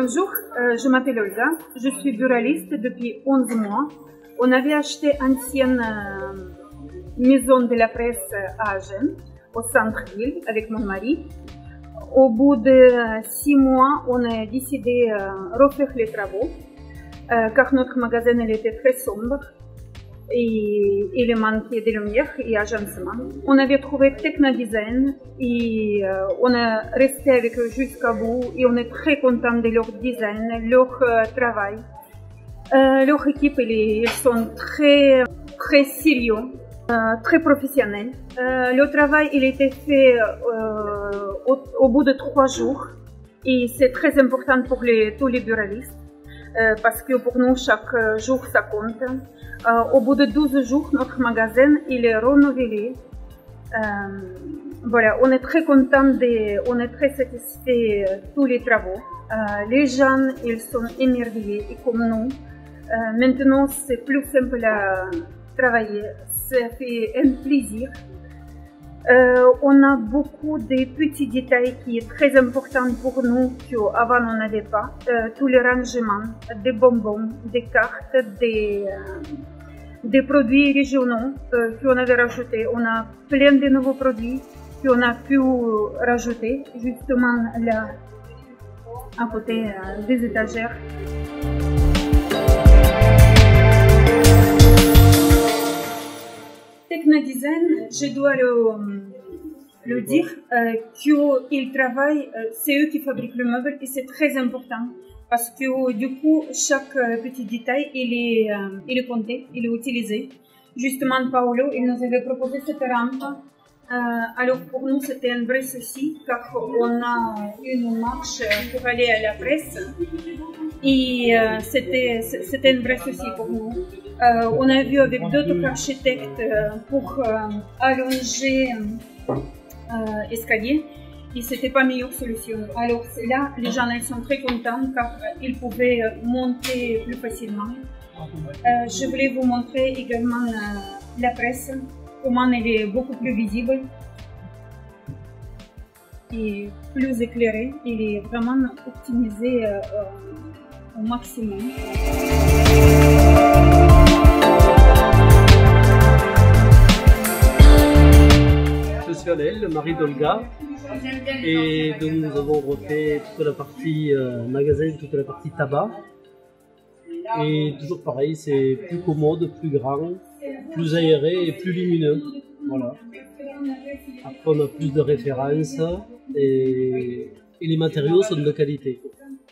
Bonjour, je m'appelle Olga, je suis buraliste depuis 11 mois. On avait acheté une ancienne maison de la presse à Agen, au centre-ville, avec mon mari. Au bout de 6 mois, on a décidé de refaire les travaux, car notre magasin il était très sombre et il manquait de lumière et agencement. On avait trouvé Technodesign et on a resté avec eux jusqu'au bout et on est très content de leur design, leur travail. Leur équipe, ils sont très sérieux, très professionnels. Le travail, il a été fait au bout de 3 jours et c'est très important pour tous les buralistes parce que pour nous, chaque jour, ça compte. Au bout de 12 jours, notre magasin, il est renouvelé. Voilà, on est très content, on est très satisfait de tous les travaux. Les gens, ils sont émerveillés et comme nous. Maintenant, c'est plus simple à travailler, ça fait un plaisir. On a beaucoup de petits détails qui sont très importants pour nous qu'avant on n'avait pas. Tous les rangements, des bonbons, des cartes, des produits régionaux qu'on avait rajoutés. On a plein de nouveaux produits qu'on a pu rajouter justement là, à côté des étagères. Technodesign, je dois le dire, qu'ils travaillent, c'est eux qui fabriquent le meuble et c'est très important parce que du coup, chaque petit détail, il est compté, il est utilisé. Justement, Paolo, il nous avait proposé cette rampe. Alors pour nous, c'était un vrai souci car on a une marche pour aller à la presse et c'était un vrai souci pour nous. On a vu avec d'autres architectes pour allonger escalier et c'était pas meilleure solution. Alors là, les gens ils sont très contents car ils pouvaient monter plus facilement. Je voulais vous montrer également la presse, comment elle est beaucoup plus visible et plus éclairée. Il est vraiment optimisé au maximum. Je suis Alain, le mari d'Olga, et donc nous avons refait toute la partie magasin, toute la partie tabac. Et toujours pareil, c'est plus commode, plus grand, plus aéré et plus lumineux. Voilà. Après, on a plus de références et les matériaux sont de qualité.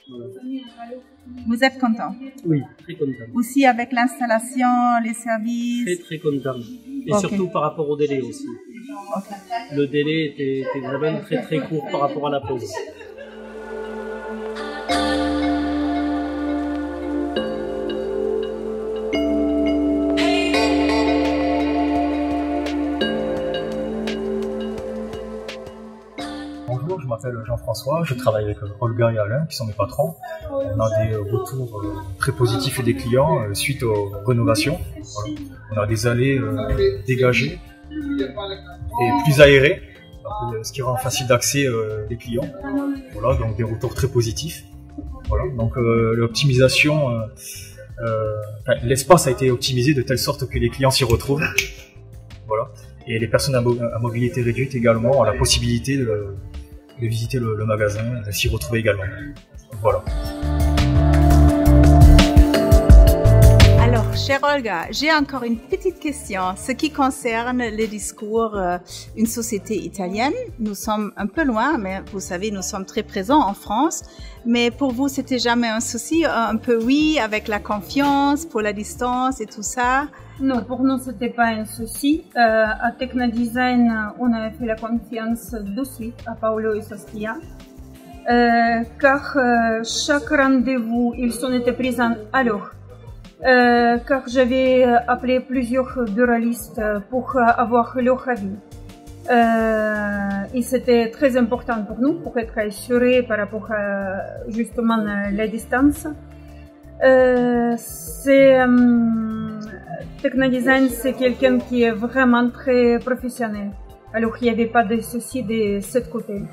Voilà. Vous êtes content? Oui, très content. Aussi avec l'installation, les services? Très content. Et okay. Surtout par rapport au délai aussi. Okay. Le délai était vraiment très court par rapport à la pause. Bonjour, je m'appelle Jean-François, je travaille avec Olga et Alain qui sont mes patrons. On a des retours très positifs des clients suite aux rénovations. Voilà. On a des allées dégagées et plus aérées, donc, ce qui rend facile d'accès des clients. Voilà, donc des retours très positifs. Voilà, donc l'optimisation, l'espace a été optimisé de telle sorte que les clients s'y retrouvent. Voilà. Et les personnes à mobilité réduite également ont la possibilité de visiter le magasin, de s'y retrouver également. Voilà. Alors, chère Olga, j'ai encore une petite question. Ce qui concerne le discours une société italienne, nous sommes un peu loin, mais vous savez, nous sommes très présents en France. Mais pour vous, c'était jamais un souci, un peu oui, avec la confiance, pour la distance et tout ça? Non, pour nous, c'était pas un souci. À Technodesign, on a fait la confiance de suite à Paolo et Saskia. Car chaque rendez-vous, ils étaient présents à l'heure. Car j'avais appelé plusieurs buralistes pour avoir leur avis. Et c'était très important pour nous, pour être assurés par rapport à justement la distance. Technodesign, c'est quelqu'un qui est vraiment très professionnel. Alors il n'y avait pas de soucis de ce côté.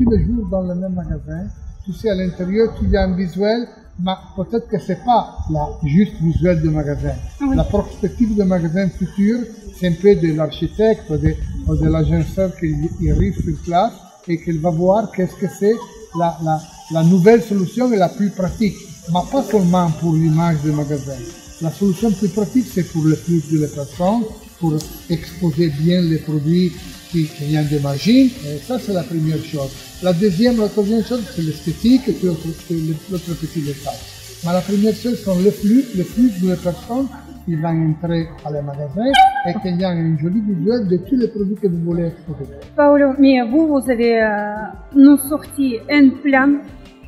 tous les jours dans le même magasin. Tu sais, à l'intérieur, il y a un visuel, mais peut-être que c'est pas la juste visuel du magasin. Oui. La perspective du magasin futur, c'est un peu de l'architecte ou de l'agenzeur qui arrive sur place et qu'il va voir qu'est-ce que c'est la nouvelle solution et la plus pratique. Mais pas seulement pour l'image du magasin. La solution plus pratique, c'est pour le flux de les personnes, pour exposer bien les produits qui viennent des machines. Et ça, c'est la première chose. La troisième chose, c'est l'esthétique et puis l'autre petit détail. Mais la première chose, c'est le flux de personnes qui vont entrer à les magasins et qu'il y a un joli visuel de tous les produits que vous voulez exposer. Paolo, mais vous avez nous sorti un plan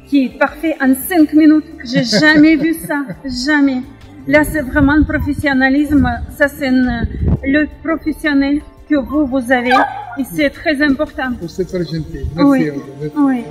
qui est parfait en 5 minutes. J'ai jamais vu ça, jamais. Là, c'est vraiment le professionnalisme. Ça, c'est le professionnel que vous avez et c'est très important. C'est très gentil. Oui. Merci. Oui.